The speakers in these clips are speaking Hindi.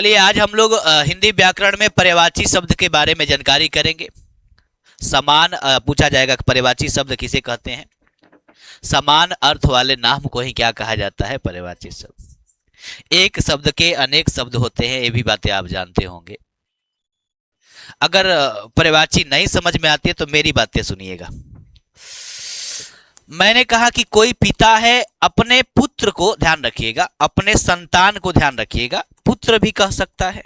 चलिए आज हम लोग हिंदी व्याकरण में पर्यायवाची शब्द के बारे में जानकारी करेंगे। समान पूछा जाएगा कि पर्यायवाची शब्द किसे कहते हैं, समान अर्थ वाले नाम को ही क्या कहा जाता है, पर्यायवाची शब्द। एक शब्द के अनेक शब्द होते हैं, ये भी बातें आप जानते होंगे। अगर पर्यायवाची नहीं समझ में आती है तो मेरी बातें सुनिएगा। मैंने कहा कि कोई पिता है, अपने पुत्र को, ध्यान रखिएगा, अपने संतान को ध्यान रखिएगा, पुत्र भी कह सकता है,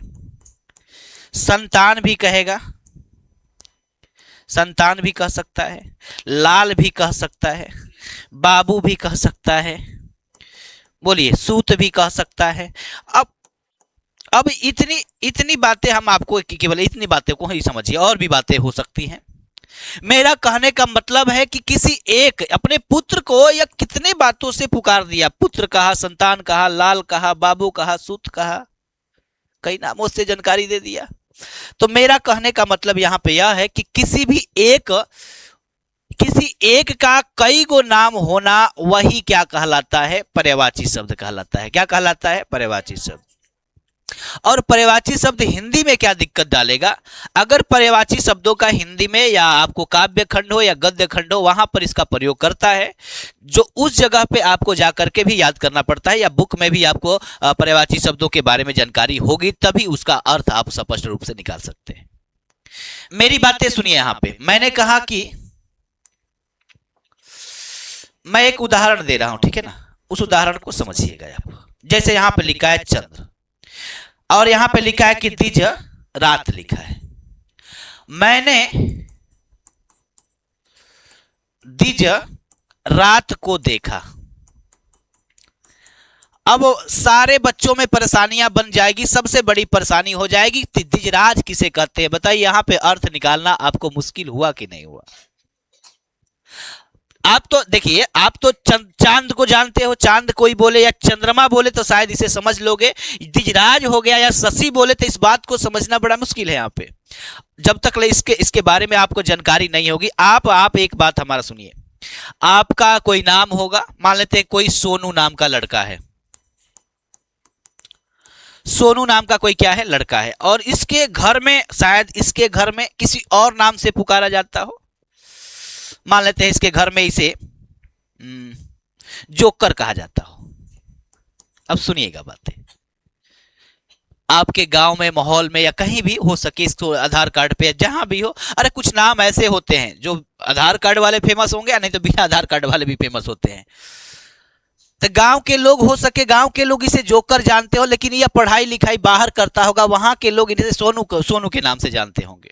संतान भी कहेगा, संतान भी कह सकता है, लाल भी कह सकता है, बाबू भी कह सकता है, बोलिए सूत भी कह सकता है। अब इतनी बातें हम आपको केवल इतनी बातें को ही समझिए, और भी बातें हो सकती हैं। मेरा कहने का मतलब है कि किसी एक अपने पुत्र को या कितने बातों से पुकार दिया, पुत्र कहा, संतान कहा, लाल कहा, बाबू कहा, सूत कहा, कई नामों से जानकारी दे दिया। तो मेरा कहने का मतलब यहां पे यह है कि किसी एक का कई गो नाम होना, वही क्या कहलाता है, पर्यायवाची शब्द कहलाता है। क्या कहलाता है? पर्यायवाची शब्द। और पर्यायवाची शब्द हिंदी में क्या दिक्कत डालेगा? अगर पर्यायवाची शब्दों का हिंदी में या आपको काव्य खंड हो या गद्य खंड हो, वहां पर इसका प्रयोग करता है, जो उस जगह पे आपको जाकर के भी याद करना पड़ता है, या बुक में भी आपको पर्यायवाची शब्दों के बारे में जानकारी होगी, तभी उसका अर्थ आप स्पष्ट रूप से निकाल सकते हैं। मेरी बातें सुनिए। यहां पे मैंने कहा कि मैं एक उदाहरण दे रहा हूं, ठीक है ना, उस उदाहरण को समझिएगा आप। जैसे यहां पे लिखा है चंद्र, और यहां पे लिखा है कि दिज रात लिखा है। मैंने दिज रात को देखा। अब सारे बच्चों में परेशानियां बन जाएगी, सबसे बड़ी परेशानी हो जाएगी दिजराज किसे कहते हैं। बताइए यहां पे अर्थ निकालना आपको मुश्किल हुआ कि नहीं हुआ? आप तो देखिए, आप तो चांद को जानते हो, चांद कोई बोले या चंद्रमा बोले तो शायद इसे समझ लोगे। दिजराज हो गया या शशि बोले तो इस बात को समझना बड़ा मुश्किल है। यहाँ पे जब तक इसके बारे में आपको जानकारी नहीं होगी। आप एक बात हमारा सुनिए। आपका कोई नाम होगा, मान लेते हैं कोई सोनू नाम का लड़का है, सोनू नाम का कोई क्या है, लड़का है, और इसके घर में, शायद इसके घर में किसी और नाम से पुकारा जाता हो। मान लेते हैं इसके घर में इसे जोकर कहा जाता हो। अब सुनिएगा बातें, आपके गांव में, माहौल में, या कहीं भी हो सके, इसको आधार कार्ड पे जहां भी हो, अरे कुछ नाम ऐसे होते हैं जो आधार कार्ड वाले फेमस होंगे, या नहीं तो बिना आधार कार्ड वाले भी फेमस होते हैं। तो गांव के लोग, हो सके गांव के लोग इसे जोकर जानते हो, लेकिन यह पढ़ाई लिखाई बाहर करता होगा, वहां के लोग इसे सोनू के नाम से जानते होंगे।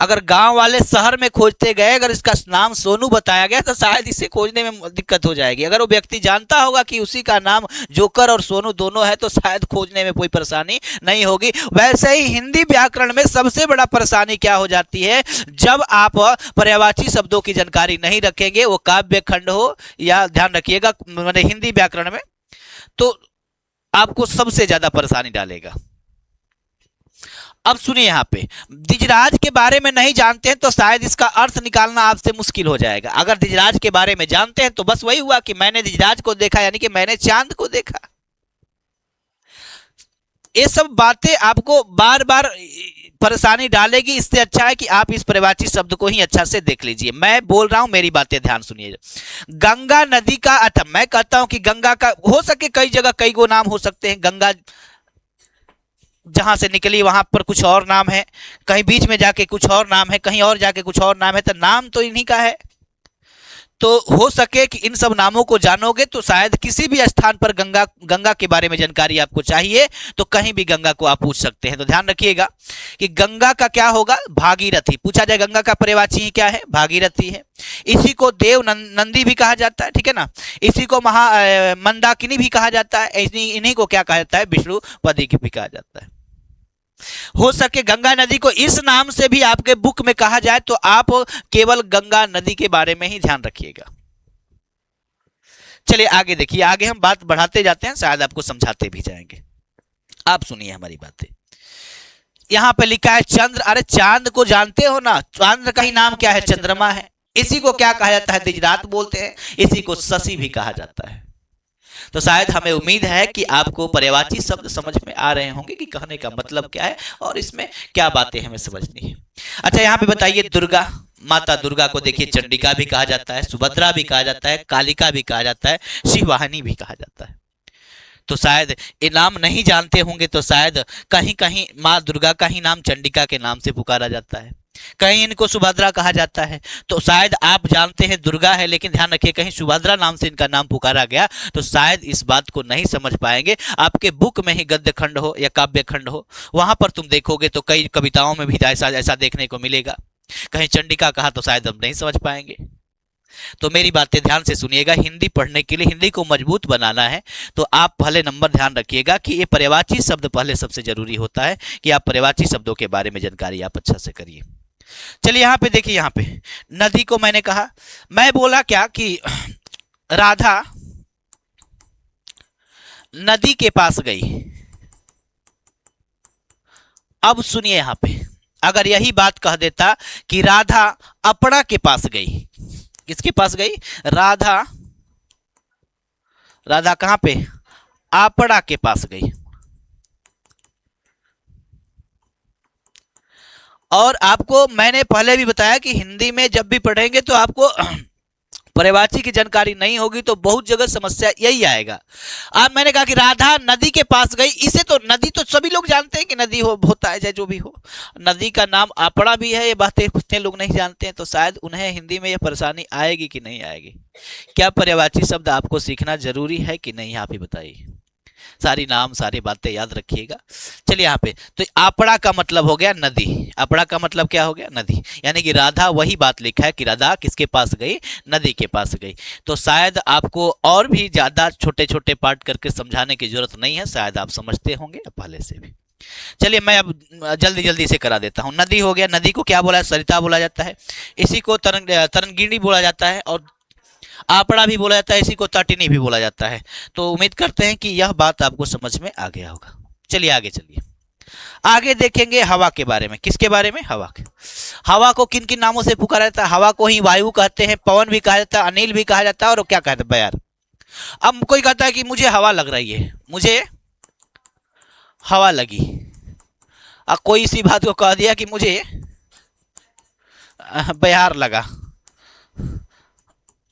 अगर गांव वाले शहर में खोजते गए, अगर इसका नाम सोनू बताया गया तो शायद इसे खोजने में दिक्कत हो जाएगी। अगर वो व्यक्ति जानता होगा कि उसी का नाम जोकर और सोनू दोनों है, तो शायद खोजने में कोई परेशानी नहीं होगी। वैसे ही हिंदी व्याकरण में सबसे बड़ा परेशानी क्या हो जाती है, जब आप पर्यायवाची शब्दों की जानकारी नहीं रखेंगे, वो काव्य खंड हो या, ध्यान रखिएगा, मैंने हिंदी व्याकरण में, तो आपको सबसे ज्यादा परेशानी डालेगा। अब सुनिए, यहां पे दिजराज के बारे में नहीं जानते हैं तो शायद इसका अर्थ निकालना आपसे मुश्किल हो जाएगा। अगर दिजराज के बारे में जानते हैं तो बस वही हुआ कि मैंने दिजराज को देखा, यानी कि मैंने चांद को देखा। ये सब बातें आपको बार बार परेशानी डालेगी। इससे अच्छा है कि आप इस पर्यायवाची शब्द को ही अच्छा से देख लीजिए। मैं बोल रहा हूं, मेरी बातें ध्यान सुनिए। गंगा नदी का अर्थ, मैं कहता हूं कि गंगा का हो सके कई जगह कई गो नाम हो सकते हैं। गंगा जहां से निकली वहां पर कुछ और नाम है, कहीं बीच में जाके कुछ और नाम है, कहीं और जाके कुछ और नाम है, तो नाम तो इन्हीं का है। तो हो सके कि इन सब नामों को जानोगे तो शायद किसी भी स्थान पर गंगा के बारे में जानकारी आपको चाहिए तो कहीं भी गंगा को आप पूछ सकते हैं। तो ध्यान रखिएगा कि गंगा का क्या होगा, भागीरथी। पूछा जाए गंगा का पर्यायवाची क्या है, भागीरथी है। इसी को देव नंदी भी कहा जाता है, ठीक है ना। इसी को मंदाकिनी भी कहा जाता है। इन्हीं को क्या कहा जाता है, विष्णुपदी भी कहा जाता है। हो सके गंगा नदी को इस नाम से भी आपके बुक में कहा जाए तो आप केवल गंगा नदी के बारे में ही ध्यान रखिएगा। चलिए आगे देखिए, आगे हम बात बढ़ाते जाते हैं, शायद आपको समझाते भी जाएंगे। आप सुनिए हमारी बातें। यहां पे लिखा है चंद्र। अरे चांद को जानते हो ना, चांद का ही नाम क्या है, चंद्रमा है। इसी को क्या कहा जाता है, दिजरात बोलते हैं। इसी को शशि भी कहा जाता है। तो शायद हमें उम्मीद है कि आपको पर्यायवाची शब्द समझ में आ रहे होंगे कि कहने का मतलब क्या है और इसमें क्या बातें हमें समझनी है। अच्छा, यहाँ पे बताइए, दुर्गा माता दुर्गा को देखिए चंडिका भी कहा जाता है, सुभद्रा भी कहा जाता है, कालिका भी कहा जाता है, शिववाहिनी भी कहा जाता है। तो शायद ये नाम नहीं जानते होंगे, तो शायद कहीं कहीं माँ दुर्गा का ही नाम चंडिका के नाम से पुकारा जाता है, कहीं इनको सुभद्रा कहा जाता है। तो शायद आप जानते हैं दुर्गा है, लेकिन ध्यान रखिए कहीं सुभद्रा नाम से इनका नाम पुकारा गया तो शायद इस बात को नहीं समझ पाएंगे। आपके बुक में ही गद्य खंड हो या काव्य खंड हो, वहां पर तुम देखोगे तो कई कविताओं में भी ऐसा ऐसा देखने को मिलेगा। कहीं चंडिका कहा तो शायद हम नहीं समझ पाएंगे। तो मेरी बातें ध्यान से सुनिएगा। हिंदी पढ़ने के लिए, हिंदी को मजबूत बनाना है तो आप पहले नंबर ध्यान रखिएगा कि ये पर्यायवाची शब्द पहले सबसे जरूरी होता है कि आप पर्यायवाची शब्दों के बारे में जानकारी आप अच्छा से करिए। चलिए यहाँ पे देखिए, यहाँ पे नदी को मैंने कहा, मैं बोला क्या कि राधा नदी के पास गई। अब सुनिए, यहाँ पे अगर यही बात कह देता कि राधा अपना के पास गई, किसके पास गई? राधा, राधा कहां पे? आपड़ा के पास गई। और आपको मैंने पहले भी बताया कि हिंदी में जब भी पढ़ेंगे तो आपको पर्यायवाची की जानकारी नहीं होगी तो बहुत जगह समस्या यही आएगा। अब मैंने कहा कि राधा नदी के पास गई, इसे तो नदी तो सभी लोग जानते हैं कि नदी होता है, चाहे जो भी हो। नदी का नाम आपड़ा भी है, ये बातें कितने लोग नहीं जानते हैं। तो शायद उन्हें हिंदी में यह परेशानी आएगी कि नहीं आएगी। क्या पर्यायवाची शब्द आपको सीखना जरूरी है कि नहीं, आप ही बताइए। सारी नाम सारी बातें याद रखिएगा। चलिए यहाँ पे तो आपड़ा का मतलब हो गया नदी। आपड़ा का मतलब क्या हो गया? नदी। यानी कि राधा, वही बात लिखा है कि राधा किसके पास गई? नदी के पास गई। तो शायद आपको और भी ज्यादा छोटे छोटे पार्ट करके समझाने की जरूरत नहीं है, शायद आप समझते होंगे पहले से भी। चलिए मैं अब जल्दी जल्दी से करा देता हूँ। नदी हो गया, नदी को क्या बोला है? सरिता बोला जाता है, इसी को तरंगिणी बोला जाता है, और आपड़ा भी बोला जाता है, इसी को तटिनी भी बोला जाता है। तो उम्मीद करते हैं कि यह बात आपको समझ में आ गया होगा। चलिए आगे चलिए, आगे देखेंगे हवा के बारे में। किसके बारे में? हवा के। हवा को किन किन नामों से पुकारा जाता है? हवा को ही वायु कहते हैं, पवन भी कहा जाता है, अनिल भी कहा जाता है, और क्या कहते हैं? बयार। अब कोई कहता है कि मुझे हवा लग रही है, मुझे हवा लगी। अब कोई इसी बात को कह दिया कि मुझे बयार लगा।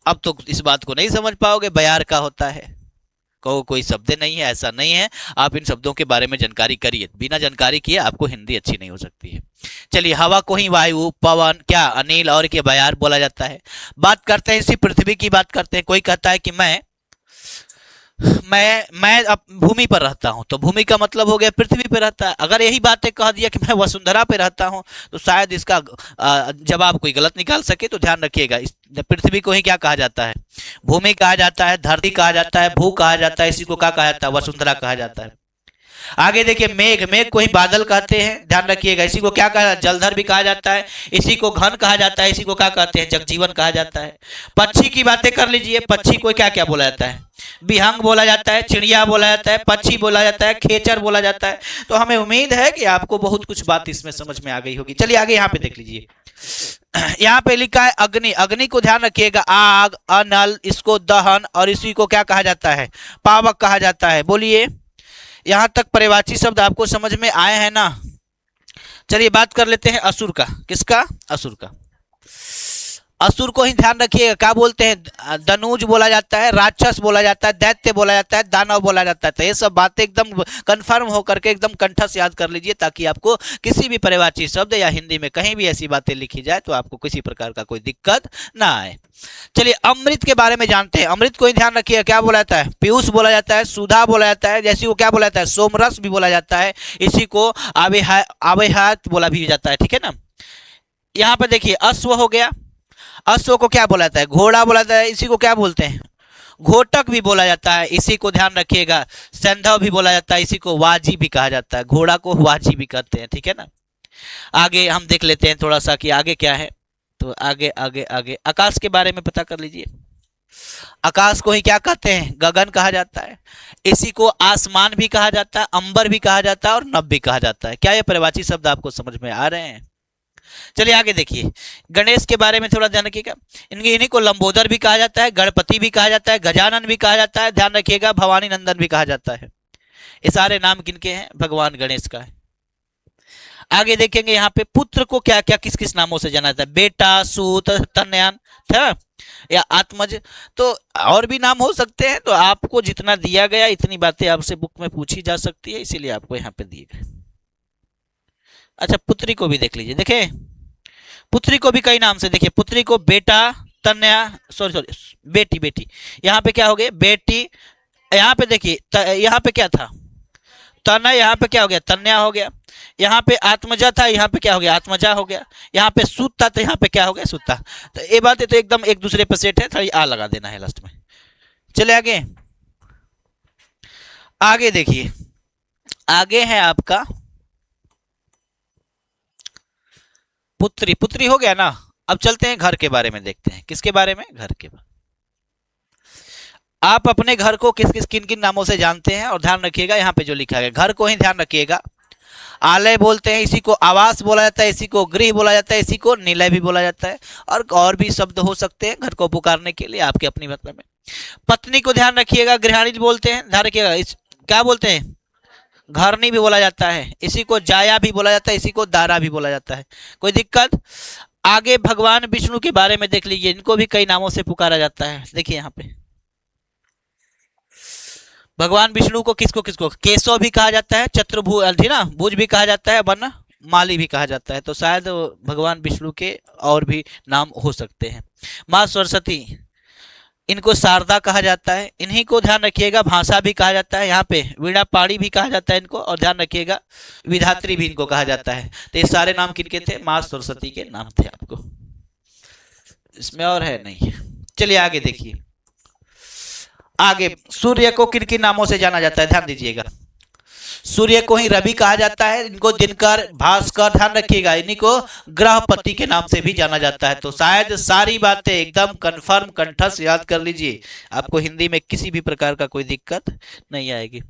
अब तो इस बात को नहीं समझ पाओगे बयार का होता है। कहो कोई शब्द नहीं है, ऐसा नहीं है। आप इन शब्दों के बारे में जानकारी करिए, बिना जानकारी किए आपको हिंदी अच्छी नहीं हो सकती है। चलिए, हवा को ही वायु, पवन, क्या अनिल और क्या बयार बोला जाता है। बात करते हैं इसी पृथ्वी की बात करते हैं। कोई कहता है कि मैं अब भूमि पर रहता हूं, तो भूमि का मतलब हो गया पृथ्वी पर रहता है। अगर यही बातें कह दिया कि मैं वसुंधरा पे रहता हूं तो शायद इसका जवाब कोई गलत निकाल सके। तो ध्यान रखिएगा, इस पृथ्वी को ही क्या कहा जाता है? भूमि कहा जाता है, धरती कहा जाता है, भू कहा जाता है, इसी को क्या कहा जाता है? वसुंधरा कहा जाता है। आगे देखिए, मेघ, मेघ को ही बादल कहते हैं, ध्यान रखिएगा। इसी को क्या कहा जाता है? जलधर भी कहा जाता है, इसी को घन कहा जाता है, इसी को क्या कहते हैं? जगजीवन कहा जाता है। पक्षी की बातें कर लीजिए। पक्षी को क्या क्या बोला जाता है? बिहंग बोला जाता है, चिड़िया बोला जाता है, पक्षी बोला जाता है, खेचर बोला जाता है। तो हमें उम्मीद है कि आपको बहुत कुछ बात इसमें समझ में आ गई होगी। चलिए आगे यहाँ पे देख लीजिए। यहाँ पे लिखा है अग्नि। अग्नि को ध्यान रखिएगा, आग, अनल, इसको दहन, और इसी को क्या कहा जाता है? पावक कहा जाता है। बोलिए, यहां तक पर्यायवाची शब्द आपको समझ में आए हैं ना? चलिए बात कर लेते हैं असुर का। किसका? असुर का। असुर को ही ध्यान रखिएगा, क्या बोलते हैं? दनुज बोला जाता है, राक्षस बोला जाता है, दैत्य बोला जाता है, दानव बोला जाता है। तो ये सब बातें एकदम कंफर्म होकर के एकदम कंठस्थ याद कर लीजिए, ताकि आपको किसी भी पर्यायवाची शब्द या हिंदी में कहीं भी ऐसी बातें लिखी जाए तो आपको किसी प्रकार का कोई दिक्कत ना आए। चलिए अमृत के बारे में जानते हैं। अमृत को ही ध्यान रखिए, क्या बोला जाता है? पीयूष बोला जाता है, सुधा बोला जाता है, जैसे को क्या बोला जाता है? सोमरस भी बोला जाता है, इसी को आवेहात बोला भी जाता है। ठीक है ना? यहाँ पर देखिए, अश्व हो गया। अश्व को क्या बोला जाता है? घोड़ा बोला जाता है, इसी को क्या बोलते हैं? घोटक भी बोला जाता है, इसी को ध्यान रखिएगा। संधव भी बोला जाता है, इसी को वाजी भी कहा जाता है। घोड़ा को वाजी भी कहते हैं। ठीक है ना? आगे हम देख लेते हैं थोड़ा सा कि आगे क्या है। तो आगे आगे आगे आकाश के बारे में पता कर लीजिए। आकाश को ही क्या कहते हैं? गगन कहा जाता है, इसी को आसमान भी कहा जाता है, अंबर भी कहा जाता है, और नभ भी कहा जाता है। क्या ये पर्यायवाची शब्द आपको समझ में आ रहे हैं? चलिए आगे देखिए, गणेश के बारे में थोड़ा ध्यान रखिएगा। इन्हीं को लंबोदर भी कहा जाता है, गणपति भी कहा जाता है, गजानन भी कहा जाता है, ध्यान रखिएगा भवानी नंदन भी कहा जाता है। ये सारे नाम किनके हैं? भगवान गणेश का है। आगे देखेंगे यहाँ पे पुत्र को क्या क्या किस किस नामों से जाना जाता है? बेटा, सूत, तनयान था या आत्मज। तो और भी नाम हो सकते हैं, तो आपको जितना दिया गया इतनी बातें आपसे बुक में पूछी जा सकती है, इसीलिए आपको यहाँ पे दिए गए। अच्छा, पुत्री को भी देख लीजिए। देखे, पुत्री को भी कई नाम से, देखिए पुत्री को बेटा, तन्या, सॉरी सॉरी बेटी, बेटी यहाँ पे क्या हो गया? बेटी। यहाँ पे देखिए यहाँ पे क्या था? तनय, यहाँ पे क्या हो गया? तन्या हो गया। यहाँ पे आत्मजा था, यहाँ पे क्या हो गया? आत्मजा हो गया। यहाँ पे सूत था, तो यहाँ पे क्या हो गया? सूता। तो ये बात है तो एकदम एक दूसरे पे सेट है, थोड़ी आ लगा देना है लास्ट में। चले आगे, आगे देखिए, आगे है आपका पुत्री। पुत्री हो गया ना, अब चलते हैं घर के बारे में, देखते हैं किसके बारे में? घर के बारे। आप अपने घर को किस किस किन किन नामों से जानते हैं? और ध्यान रखिएगा यहाँ पे जो लिखा है घर को ही ध्यान रखिएगा। आलय बोलते हैं, इसी को आवास बोला जाता है, इसी को गृह बोला जाता है, इसी को निलय भी बोला जाता है, और भी शब्द हो सकते हैं घर को पुकारने के लिए, आपके अपनी मतलब में। पत्नी को ध्यान रखिएगा गृहिणी बोलते हैं, ध्यान रखिएगा। इस क्या बोलते हैं? घरनी भी बोला जाता है, इसी को जाया भी बोला जाता है, इसी को दारा भी बोला जाता है। कोई दिक्कत? आगे भगवान विष्णु के बारे में देख लीजिए, इनको भी कई नामों से पुकारा जाता है। देखिए यहाँ पे भगवान विष्णु को किसको किसको केशव भी कहा जाता है, चतुर्भुज ना भुज भी कहा जाता है, वन माली भी कहा जाता है। तो शायद भगवान विष्णु के और भी नाम हो सकते हैं। माँ सरस्वती, इनको शारदा कहा जाता है, इन्हीं को ध्यान रखिएगा भाषा भी कहा जाता है। यहाँ पे वीणा पाड़ी भी कहा जाता है इनको, और ध्यान रखिएगा विधात्री भी इनको कहा जाता है। तो ये सारे नाम किनके थे? माँ सरस्वती के नाम थे। आपको इसमें और है नहीं। चलिए आगे देखिए, आगे सूर्य को किन किन नामों से जाना जाता है? ध्यान दीजिएगा, सूर्य को ही रवि कहा जाता है, इनको दिनकर, भास्कर, ध्यान रखिएगा इन्हीं को ग्रहपति के नाम से भी जाना जाता है। तो शायद सारी बातें एकदम कंफर्म कंठस्थ याद कर लीजिए, आपको हिंदी में किसी भी प्रकार का कोई दिक्कत नहीं आएगी।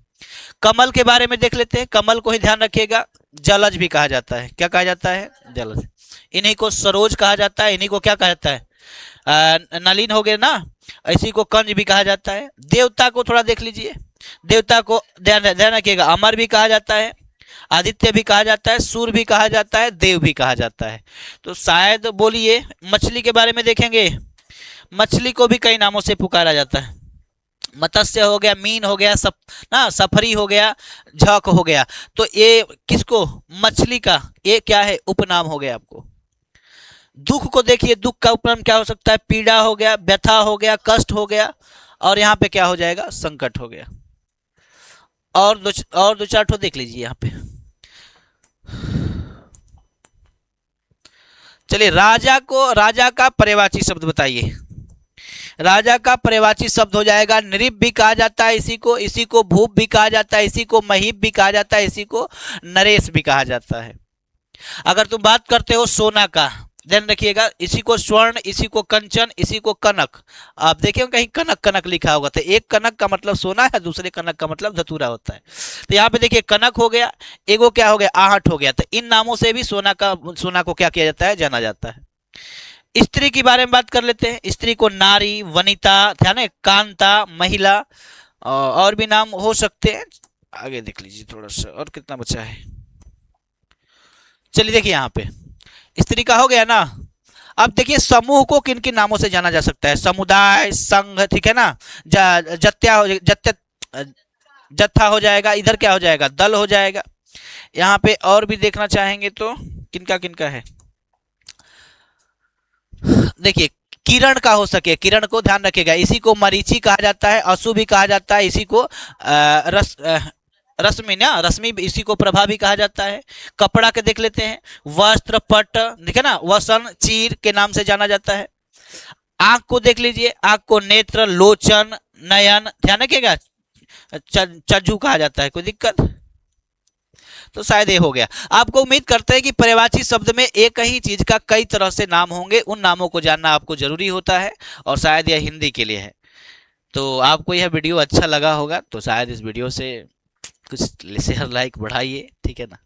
कमल के बारे में देख लेते हैं, कमल को ही ध्यान रखिएगा जलज भी कहा जाता है। क्या कहा जाता है? जलज। इन्हीं को सरोज कहा जाता है, इन्हीं को क्या कहा जाता है? नलिन हो गए ना, इसी को कंज भी कहा जाता है। देवता को थोड़ा देख लीजिए, देवता को ध्यान रखिएगा अमर भी कहा जाता है, आदित्य भी कहा जाता है, सूर्य भी कहा जाता है, देव भी कहा जाता है। तो शायद बोलिए, मछली के बारे में देखेंगे, मछली को भी कई नामों से पुकारा जाता है। मत्स्य हो गया, मीन हो गया, सफरी हो गया, झक हो गया। तो ये किसको? मछली का ये क्या है? उपनाम हो गया आपको। दुख को देखिए, दुख का उपनाम क्या हो सकता है? पीड़ा हो गया, व्यथा हो गया, कष्ट हो गया, और यहाँ पे क्या हो जाएगा? संकट हो गया। और दो चार ठो देख लीजिए यहाँ पे। चलिए, राजा का पर्यायवाची शब्द बताइए। राजा का पर्यायवाची शब्द हो जाएगा नृप भी कहा जाता है इसी को भूप भी कहा जाता है, इसी को महीप भी कहा जाता है, इसी को नरेश भी कहा जाता है। अगर तुम बात करते हो सोना का, ध्यान रखिएगा, इसी को स्वर्ण, इसी को कंचन, इसी को कनक। आप देखिए कहीं कनक कनक लिखा होगा, तो एक कनक का मतलब सोना है, दूसरे कनक का मतलब धतूरा होता है। तो यहाँ पे देखिए कनक हो गया, एगो क्या हो गया? आहट हो गया। तो इन नामों से भी सोना को क्या किया जाता है? जाना जाता है। स्त्री के बारे में बात कर लेते हैं। स्त्री को नारी, वनिता, ध्यान है, कांता, महिला, और भी नाम हो सकते हैं। आगे देख लीजिए थोड़ा सा, और कितना बचा है। चलिए देखिए, यहाँ पे स्त्री का हो गया ना। अब देखिए समूह को किन किन नामों से जाना जा सकता है? समुदाय, संघ, ठीक है ना, जत्था हो जाएगा, इधर क्या हो जाएगा? दल हो जाएगा। यहाँ पे और भी देखना चाहेंगे तो किनका किनका है, देखिए किरण का हो सके, किरण को ध्यान रखिएगा, इसी को मरीचि कहा जाता है, असु भी कहा जाता है, इसी को रश्मि ना, रश्मि इसी को प्रभा भी कहा जाता है। कपड़ा के देख लेते हैं, वस्त्र, पट, देखे ना, वसन, चीर के नाम से जाना जाता है। आंख को देख लीजिए, आंख को नेत्र, लोचन, नयन, ध्यान रखिएगा, चज्जू कहा जाता है। कोई दिक्कत? तो शायद ये हो गया। आपको उम्मीद करते हैं कि पर्यायवाची शब्द में एक ही चीज का कई तरह से नाम होंगे, उन नामों को जानना आपको जरूरी होता है, और शायद यह हिंदी के लिए है। तो आपको यह वीडियो अच्छा लगा होगा, तो शायद इस वीडियो से कुछ शेयर लाइक बढ़ाइए, ठीक है ना।